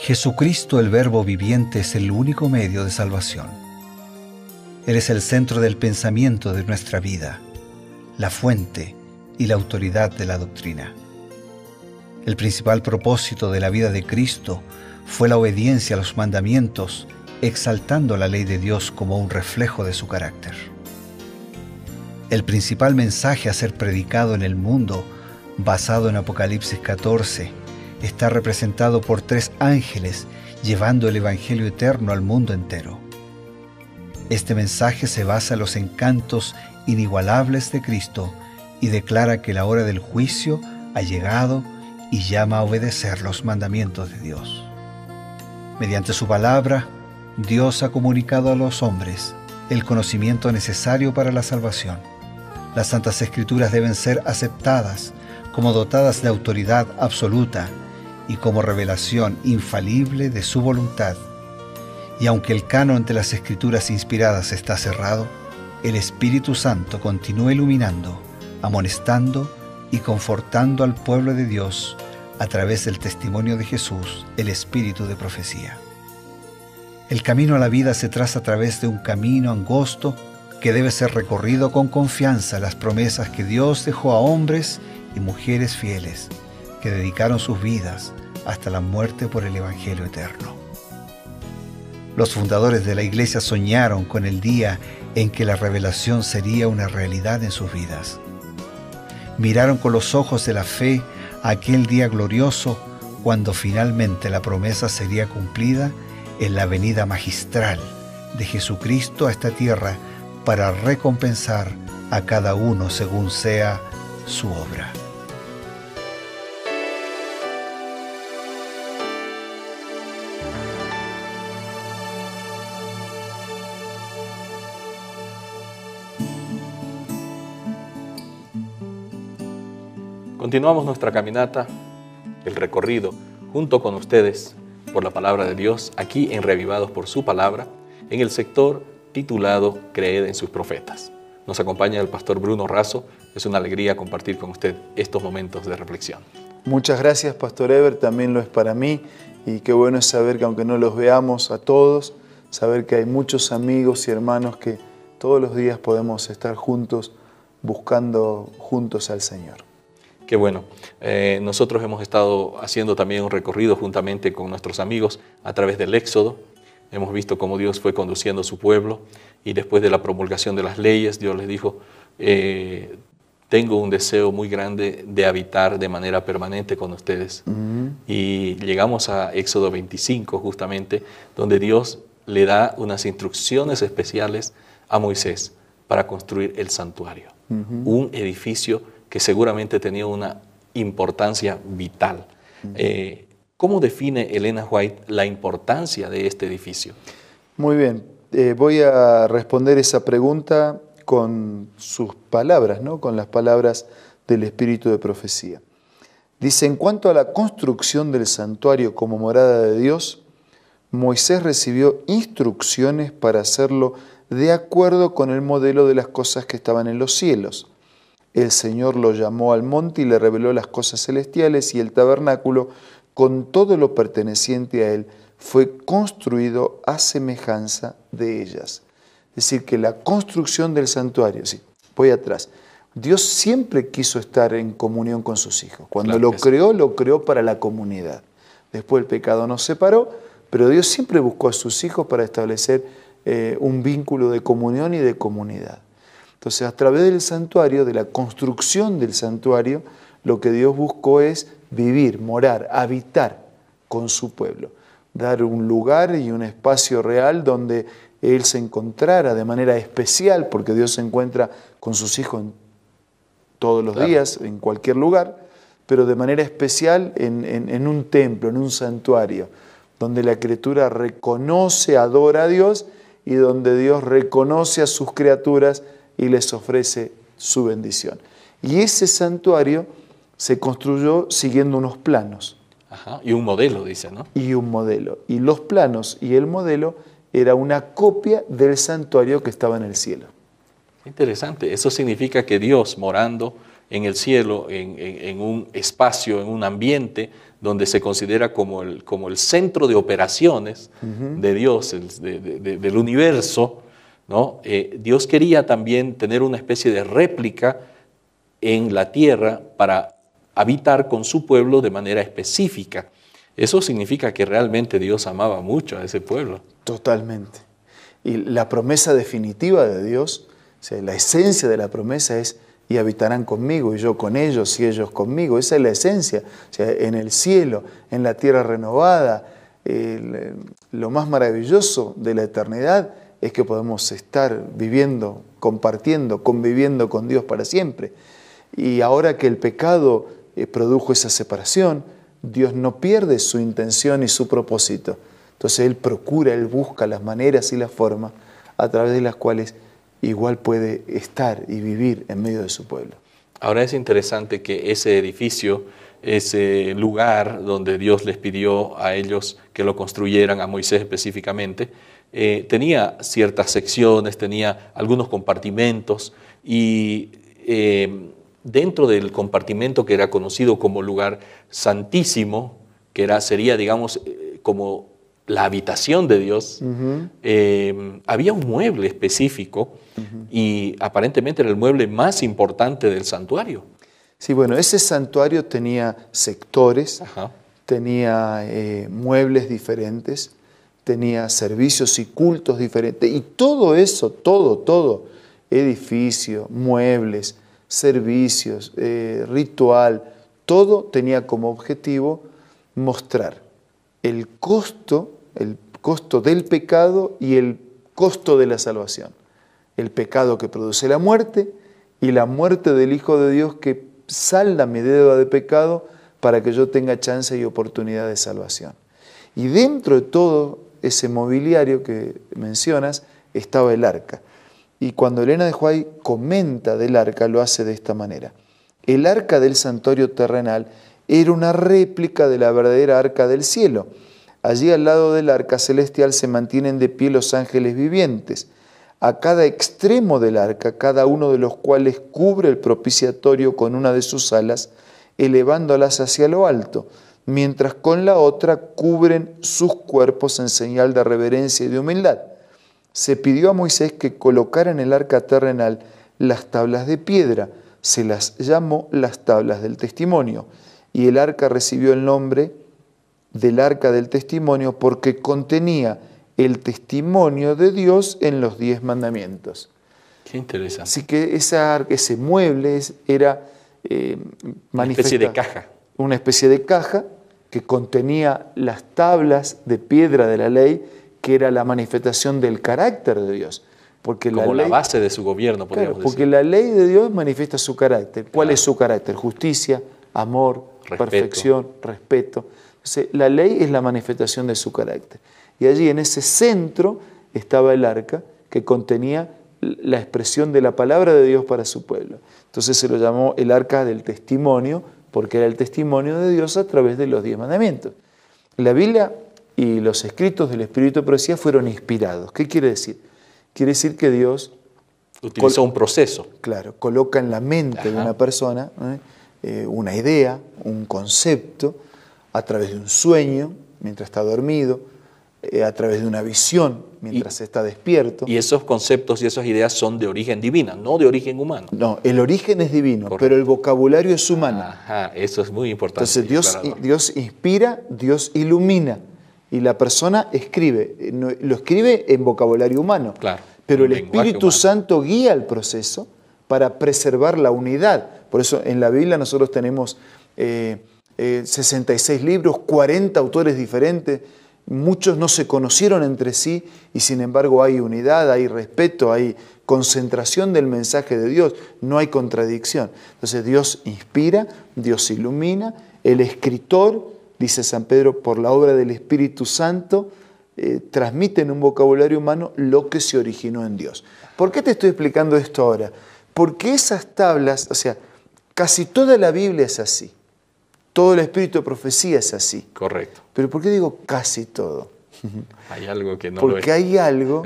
Jesucristo, el Verbo viviente, es el único medio de salvación. Él es el centro del pensamiento de nuestra vida, la fuente y la autoridad de la doctrina. El principal propósito de la vida de Cristo fue la obediencia a los mandamientos, exaltando la ley de Dios como un reflejo de su carácter. El principal mensaje a ser predicado en el mundo, basado en Apocalipsis 14, está representado por 3 ángeles llevando el Evangelio eterno al mundo entero. Este mensaje se basa en los encantos inigualables de Cristo y declara que la hora del juicio ha llegado y llama a obedecer los mandamientos de Dios. Mediante su palabra, Dios ha comunicado a los hombres el conocimiento necesario para la salvación. Las Santas Escrituras deben ser aceptadas como dotadas de autoridad absoluta y como revelación infalible de su voluntad. Y aunque el canon de las Escrituras inspiradas está cerrado, el Espíritu Santo continúa iluminando, amonestando y confortando al pueblo de Dios a través del testimonio de Jesús, el Espíritu de profecía. El camino a la vida se traza a través de un camino angosto que debe ser recorrido con confianza en las promesas que Dios dejó a hombres y mujeres fieles que dedicaron sus vidas hasta la muerte por el Evangelio eterno. Los fundadores de la Iglesia soñaron con el día en que la revelación sería una realidad en sus vidas. Miraron con los ojos de la fe a aquel día glorioso cuando finalmente la promesa sería cumplida en la venida magistral de Jesucristo a esta tierra para recompensar a cada uno según sea su obra. Continuamos nuestra caminata, el recorrido, junto con ustedes, por la palabra de Dios, aquí en Reavivados por su palabra, en el sector titulado Creed en sus profetas. Nos acompaña el pastor Bruno Razo. Es una alegría compartir con usted estos momentos de reflexión. Muchas gracias, pastor Ever, también lo es para mí, y qué bueno es saber que aunque no los veamos a todos, saber que hay muchos amigos y hermanos que todos los días podemos estar juntos, buscando juntos al Señor. Qué bueno. Nosotros hemos estado haciendo también un recorrido juntamente con nuestros amigos a través del Éxodo. Hemos visto cómo Dios fue conduciendo a su pueblo y después de la promulgación de las leyes, Dios les dijo, tengo un deseo muy grande de habitar de manera permanente con ustedes. Y llegamos a Éxodo 25 justamente, donde Dios le da unas instrucciones especiales a Moisés para construir el santuario. Un edificio que seguramente tenía una importancia vital. ¿Cómo define Elena White la importancia de este edificio? Muy bien, voy a responder esa pregunta con sus palabras, ¿no? Con las palabras del Espíritu de profecía. Dice, en cuanto a la construcción del santuario como morada de Dios, Moisés recibió instrucciones para hacerlo de acuerdo con el modelo de las cosas que estaban en los cielos. El Señor lo llamó al monte y le reveló las cosas celestiales, y el tabernáculo, con todo lo perteneciente a él, fue construido a semejanza de ellas. Es decir, que la construcción del santuario, sí, voy atrás, Dios siempre quiso estar en comunión con sus hijos. Cuando lo creó para la comunidad. Después el pecado nos separó, pero Dios siempre buscó a sus hijos para establecer un vínculo de comunión y de comunidad. Entonces, a través del santuario, de la construcción del santuario, lo que Dios buscó es vivir, morar, habitar con su pueblo. Dar un lugar y un espacio real donde Él se encontrara de manera especial, porque Dios se encuentra con sus hijos todos los días, en cualquier lugar, pero de manera especial en un templo, en un santuario, donde la criatura reconoce, adora a Dios, y donde Dios reconoce a sus criaturas y les ofrece su bendición. Y ese santuario se construyó siguiendo unos planos. Ajá, y un modelo, dice, ¿no? Y un modelo. Y los planos y el modelo era una copia del santuario que estaba en el cielo. Interesante. Eso significa que Dios, morando en el cielo, en un espacio, en un ambiente donde se considera como el centro de operaciones de Dios, del universo, ¿no? Dios quería también tener una especie de réplica en la tierra para habitar con su pueblo de manera específica. Eso significa que realmente Dios amaba mucho a ese pueblo. Totalmente. Y la promesa definitiva de Dios, o sea, la esencia de la promesa es: y habitarán conmigo, y yo con ellos, y ellos conmigo. Esa es la esencia. O sea, en el cielo, en la tierra renovada, lo más maravilloso de la eternidad es que podemos estar viviendo, compartiendo, conviviendo con Dios para siempre. Y ahora que el pecado produjo esa separación, Dios no pierde su intención y su propósito. Entonces Él procura, Él busca las maneras y las formas a través de las cuales igual puede estar y vivir en medio de su pueblo. Ahora es interesante que ese edificio, ese lugar donde Dios les pidió a ellos que lo construyeran, a Moisés específicamente, tenía ciertas secciones, tenía algunos compartimentos y dentro del compartimento que era conocido como lugar santísimo, que sería, digamos, como la habitación de Dios, había un mueble específico y aparentemente era el mueble más importante del santuario. Sí, bueno, ese santuario tenía sectores, tenía muebles diferentes, tenía servicios y cultos diferentes, y todo eso, todo, edificio, muebles, servicios, ritual, todo tenía como objetivo mostrar el costo del pecado y el costo de la salvación. El pecado que produce la muerte y la muerte del Hijo de Dios que salda mi deuda de pecado para que yo tenga chance y oportunidad de salvación. Y dentro de todo ese mobiliario que mencionas estaba el arca. Y cuando Elena de White comenta del arca, lo hace de esta manera. El arca del santuario terrenal era una réplica de la verdadera arca del cielo. Allí al lado del arca celestial se mantienen de pie los ángeles vivientes. A cada extremo del arca, cada uno de los cuales cubre el propiciatorio con una de sus alas, elevándolas hacia lo alto, mientras con la otra cubren sus cuerpos en señal de reverencia y de humildad. Se pidió a Moisés que colocara en el arca terrenal las tablas de piedra, se las llamó las tablas del testimonio, y el arca recibió el nombre del arca del testimonio porque contenía el testimonio de Dios en los 10 mandamientos. Qué interesante. Así que ese mueble era una especie de caja. Una especie de caja que contenía las tablas de piedra de la ley, que era la manifestación del carácter de Dios. Porque como la base de su gobierno, podríamos decir. Porque la ley de Dios manifiesta su carácter. ¿Cuál es su carácter? Justicia, amor, perfección, respeto. Entonces, la ley es la manifestación de su carácter. Y allí en ese centro estaba el arca que contenía la expresión de la palabra de Dios para su pueblo. Entonces se lo llamó el arca del testimonio, porque era el testimonio de Dios a través de los 10 mandamientos. La Biblia y los escritos del Espíritu de Profecía fueron inspirados. ¿Qué quiere decir? Quiere decir que Dios utilizó un proceso. Claro, coloca en la mente de una persona una idea, un concepto, a través de un sueño, mientras está dormido, a través de una visión, mientras está despierto. Y esos conceptos y esas ideas son de origen divino, no de origen humano. No, el origen es divino, pero el vocabulario es humano. Ajá, eso es muy importante. Entonces Dios inspira, Dios ilumina, y la persona escribe. Lo escribe en vocabulario humano, claro, pero el Espíritu Santo guía el proceso para preservar la unidad. Por eso en la Biblia nosotros tenemos 66 libros, 40 autores diferentes. Muchos no se conocieron entre sí y sin embargo hay unidad, hay respeto, hay concentración del mensaje de Dios, no hay contradicción. Entonces Dios inspira, Dios ilumina, el escritor, dice San Pedro, por la obra del Espíritu Santo, transmite en un vocabulario humano lo que se originó en Dios. ¿Por qué te estoy explicando esto ahora? Porque esas tablas, o sea, casi toda la Biblia es así. Todo el espíritu de profecía es así. Correcto. ¿Pero por qué digo casi todo? Hay algo que no lo es. Porque hay algo,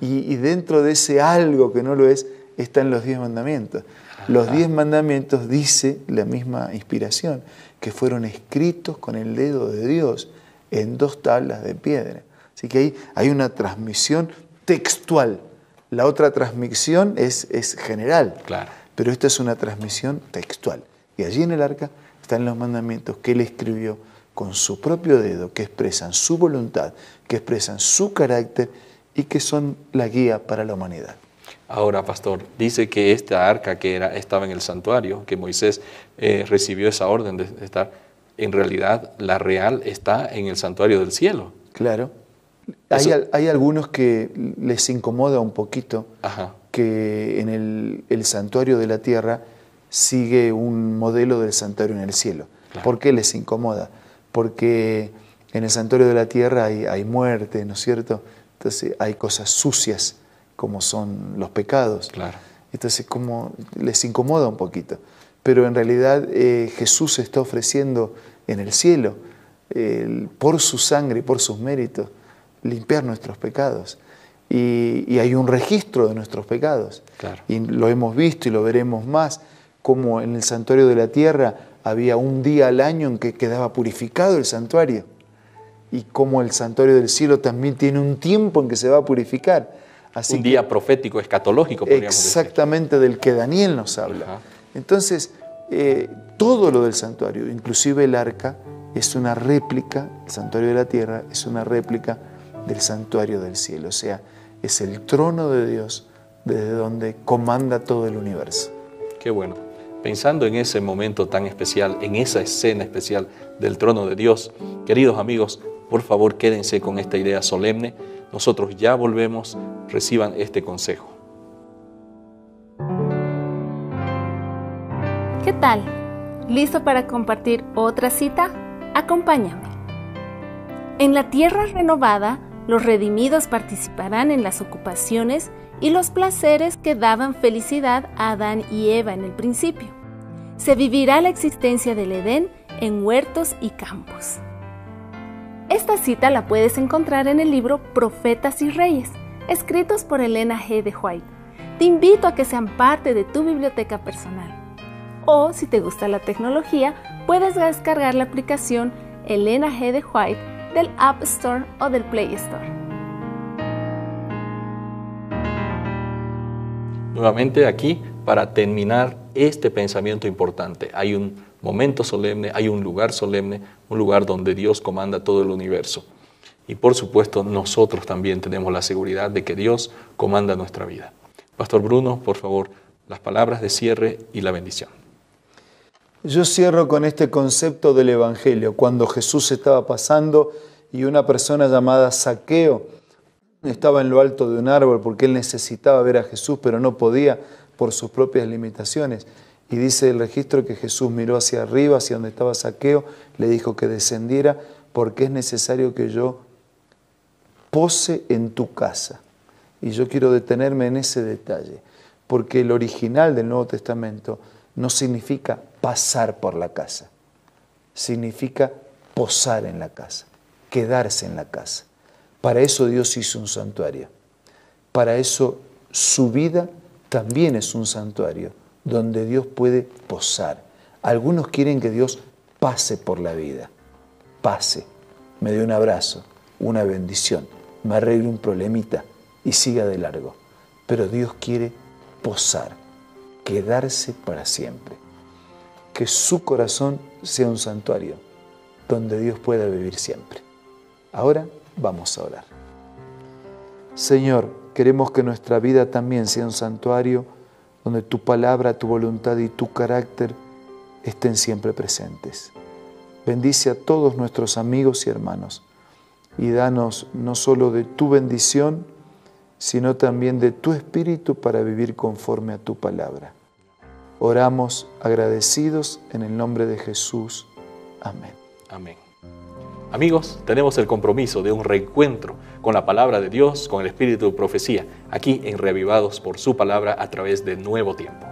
y dentro de ese algo que no lo es, está en los 10 mandamientos. Los 10 mandamientos, dice la misma inspiración, que fueron escritos con el dedo de Dios en 2 tablas de piedra. Así que ahí hay una transmisión textual. La otra transmisión es general, Claro. pero esta es una transmisión textual. Y allí en el arca están los mandamientos que Él escribió con su propio dedo, que expresan su voluntad, que expresan su carácter y que son la guía para la humanidad. Ahora, pastor, dice que esta arca que estaba en el santuario, que Moisés recibió esa orden de estar, en realidad la real está en el santuario del cielo. Claro. Eso- Hay algunos que les incomoda un poquito Ajá. que en el santuario de la tierra sigue un modelo del santuario en el cielo. Claro. ¿Por qué les incomoda? Porque en el santuario de la tierra hay muerte, ¿no es cierto? Entonces hay cosas sucias como son los pecados. Claro. Entonces como les incomoda un poquito. Pero en realidad Jesús está ofreciendo en el cielo, por su sangre y por sus méritos, limpiar nuestros pecados. Y hay un registro de nuestros pecados. Claro. Y lo hemos visto y lo veremos más, como en el santuario de la tierra había un día al año en que quedaba purificado el santuario. Y como el santuario del cielo también tiene un tiempo en que se va a purificar. Así Un día profético, escatológico, podríamos exactamente del que Daniel nos habla. Ajá. Entonces, todo lo del santuario, inclusive el arca, es una réplica, el santuario de la tierra es una réplica del santuario del cielo. O sea, es el trono de Dios desde donde comanda todo el universo. decir. Qué bueno. Pensando en ese momento tan especial, en esa escena especial del trono de Dios, queridos amigos, por favor quédense con esta idea solemne. Nosotros ya volvemos, reciban este consejo. ¿Qué tal? ¿Listo para compartir otra cita? Acompáñame. En la tierra renovada, los redimidos participarán en las ocupaciones y los placeres que daban felicidad a Adán y Eva en el principio. Se vivirá la existencia del Edén en huertos y campos. Esta cita la puedes encontrar en el libro Profetas y Reyes, escritos por Elena G. de White. Te invito a que sean parte de tu biblioteca personal. O, si te gusta la tecnología, puedes descargar la aplicación Elena G. de White del App Store o del Play Store. Nuevamente aquí para terminar este pensamiento importante. Hay un momento solemne, hay un lugar solemne, un lugar donde Dios comanda todo el universo. Y por supuesto nosotros también tenemos la seguridad de que Dios comanda nuestra vida. Pastor Bruno, por favor, las palabras de cierre y la bendición. Yo cierro con este concepto del Evangelio. Cuando Jesús estaba pasando y una persona llamada Zaqueo estaba en lo alto de un árbol porque él necesitaba ver a Jesús, pero no podía por sus propias limitaciones. Y dice el registro que Jesús miró hacia arriba, hacia donde estaba Zaqueo, le dijo que descendiera porque es necesario que yo pose en tu casa. Y yo quiero detenerme en ese detalle, porque el original del Nuevo Testamento no significa pasar por la casa, significa posar en la casa, quedarse en la casa. Para eso Dios hizo un santuario. Para eso su vida también es un santuario donde Dios puede posar. Algunos quieren que Dios pase por la vida, pase, me dé un abrazo, una bendición, me arregle un problemita y siga de largo. Pero Dios quiere posar, quedarse para siempre. Que su corazón sea un santuario donde Dios pueda vivir siempre. Ahora vamos a orar. Señor, queremos que nuestra vida también sea un santuario donde tu palabra, tu voluntad y tu carácter estén siempre presentes. Bendice a todos nuestros amigos y hermanos y danos no solo de tu bendición, sino también de tu espíritu para vivir conforme a tu palabra. Oramos agradecidos en el nombre de Jesús. Amén. Amén. Amigos, tenemos el compromiso de un reencuentro con la palabra de Dios, con el espíritu de profecía, aquí en Reavivados por su palabra a través de Nuevo Tiempo.